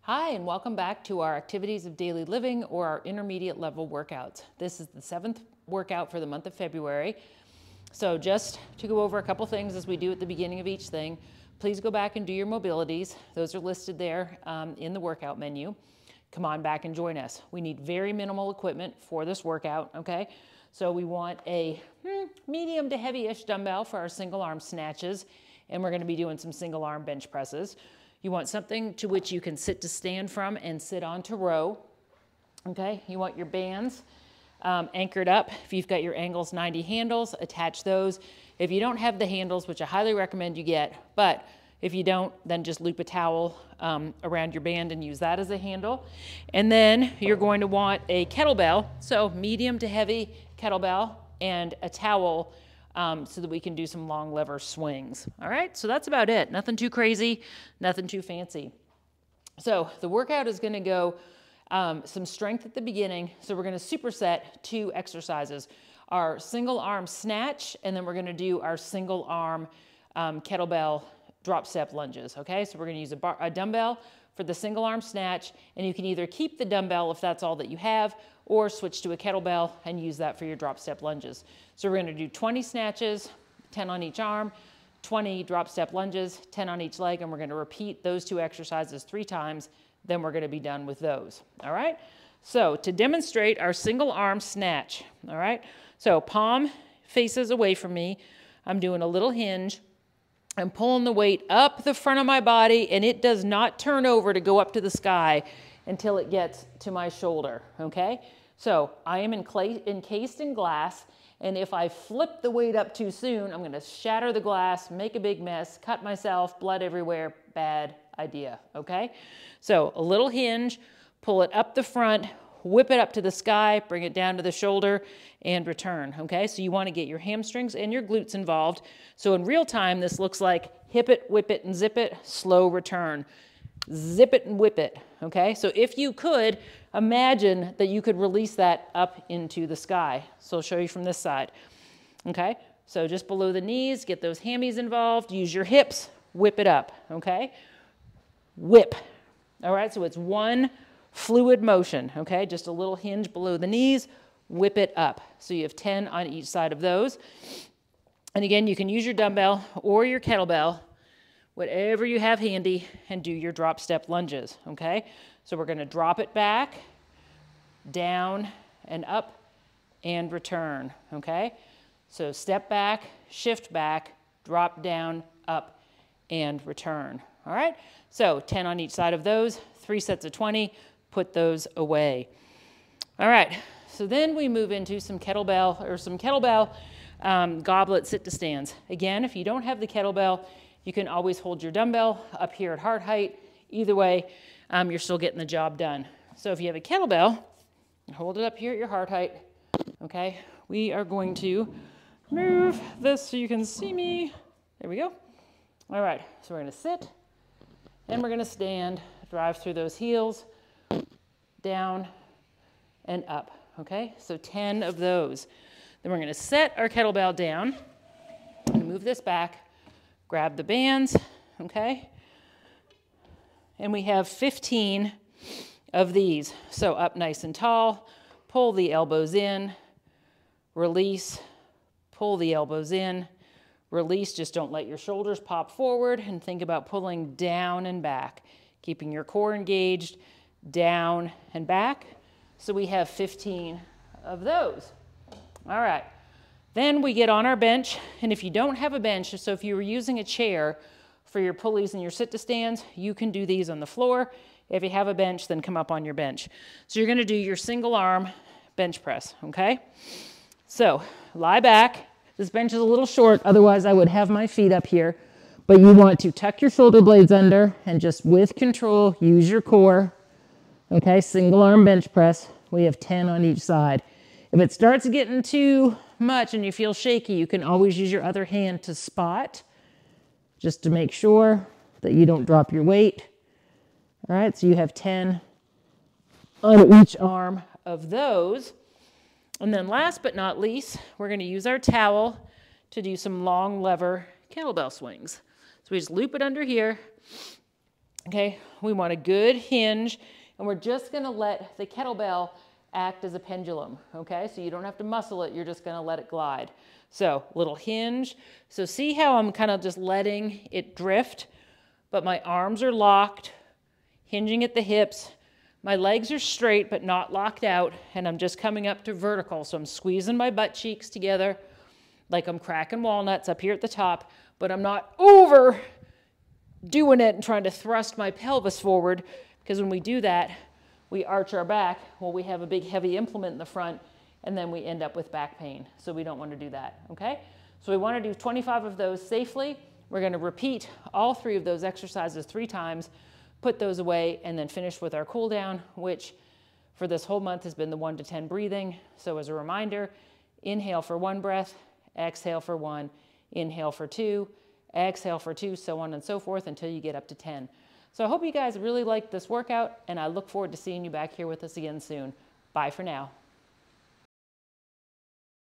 Hi, and welcome back to our activities of daily living or our intermediate level workouts. This is the 7th workout for the month of February. So just to go over a couple things as we do at the beginning of each thing, please go back and do your mobilities. Those are listed there in the workout menu. Come on back and join us. We need very minimal equipment for this workout, okay? So we want a medium to heavy-ish dumbbell for our single arm snatches, and we're gonna be doing some single arm bench presses. You want something to which you can sit to stand from and sit on to row, okay? You want your bands anchored up. If you've got your Angles 90 handles, attach those. If you don't have the handles, which I highly recommend you get, but if you don't, then just loop a towel around your band and use that as a handle. And then you're going to want a kettlebell, so medium to heavy kettlebell and a towel so that we can do some long lever swings. All right, so that's about it. Nothing too crazy, nothing too fancy. So the workout is gonna go some strength at the beginning. So we're gonna superset 2 exercises, our single arm snatch, and then we're gonna do our single arm kettlebell drop step lunges, okay? So we're gonna use a dumbbell for the single arm snatch, and you can either keep the dumbbell if that's all that you have, or switch to a kettlebell and use that for your drop step lunges. So we're gonna do 20 snatches, 10 on each arm, 20 drop step lunges, 10 on each leg, and we're gonna repeat those 2 exercises 3 times, then we're gonna be done with those, all right? So to demonstrate our single arm snatch, all right? So palm faces away from me, I'm doing a little hinge, I'm pulling the weight up the front of my body, and it does not turn over to go up to the sky until it gets to my shoulder, okay? So I am encased in glass, and if I flip the weight up too soon, I'm gonna shatter the glass, make a big mess, cut myself, blood everywhere, bad idea, okay? So a little hinge, pull it up the front, whip it up to the sky, bring it down to the shoulder, and return, okay? So you wanna get your hamstrings and your glutes involved. So in real time, this looks like hip it, whip it, and zip it, slow return. Zip it and whip it, okay? So if you could, imagine that you could release that up into the sky. So I'll show you from this side, okay? So just below the knees, get those hammies involved, use your hips, whip it up, okay? Whip, all right? So it's one fluid motion, okay? Just a little hinge below the knees, whip it up. So you have 10 on each side of those. And again, you can use your dumbbell or your kettlebell, whatever you have handy, and do your drop step lunges, okay? So we're gonna drop it back, down and up, and return, okay? So step back, shift back, drop down, up, and return, all right? So 10 on each side of those, 3 sets of 20, put those away. All right, so then we move into some kettlebell goblet sit to stands. Again, if you don't have the kettlebell, you can always hold your dumbbell up here at heart height. Either way, you're still getting the job done. So if you have a kettlebell, hold it up here at your heart height, okay? We are going to move this so you can see me. There we go. All right, so we're gonna sit and we're gonna stand, drive through those heels, down and up, okay? So 10 of those. Then we're gonna set our kettlebell down. I'm gonna move this back, grab the bands, okay? And we have 15 of these. So up nice and tall, pull the elbows in, release, pull the elbows in, release, just don't let your shoulders pop forward, and think about pulling down and back, keeping your core engaged, down and back. So we have 15 of those. All right. Then we get on our bench, and if you don't have a bench, so if you were using a chair for your pulleys and your sit-to-stands, you can do these on the floor. If you have a bench, then come up on your bench. So you're gonna do your single arm bench press, okay? So lie back. This bench is a little short, otherwise I would have my feet up here, but you want to tuck your shoulder blades under and just with control, use your core, okay? Single arm bench press. We have 10 on each side. If it starts getting too much and you feel shaky, you can always use your other hand to spot, just to make sure that you don't drop your weight. All right, so you have 10 on each arm of those. And then last but not least, we're gonna use our towel to do some long lever kettlebell swings. So we just loop it under here, Okay, we want a good hinge, and we're just gonna let the kettlebell act as a pendulum, okay? So you don't have to muscle it, you're just gonna let it glide. So little hinge. So see how I'm kind of just letting it drift, but my arms are locked, hinging at the hips. My legs are straight but not locked out, and I'm just coming up to vertical. So I'm squeezing my butt cheeks together like I'm cracking walnuts up here at the top, but I'm not over doing it and trying to thrust my pelvis forward, because when we do that, we arch our back. Well, we have a big heavy implement in the front, and then we end up with back pain. So we don't want to do that, okay? So we want to do 25 of those safely. We're going to repeat all 3 of those exercises 3 times, put those away, and then finish with our cool down, which for this whole month has been the 1 to 10 breathing. So as a reminder, inhale for 1 breath, exhale for 1, inhale for 2, exhale for 2, so on and so forth until you get up to 10. So I hope you guys really liked this workout, and I look forward to seeing you back here with us again soon. Bye for now.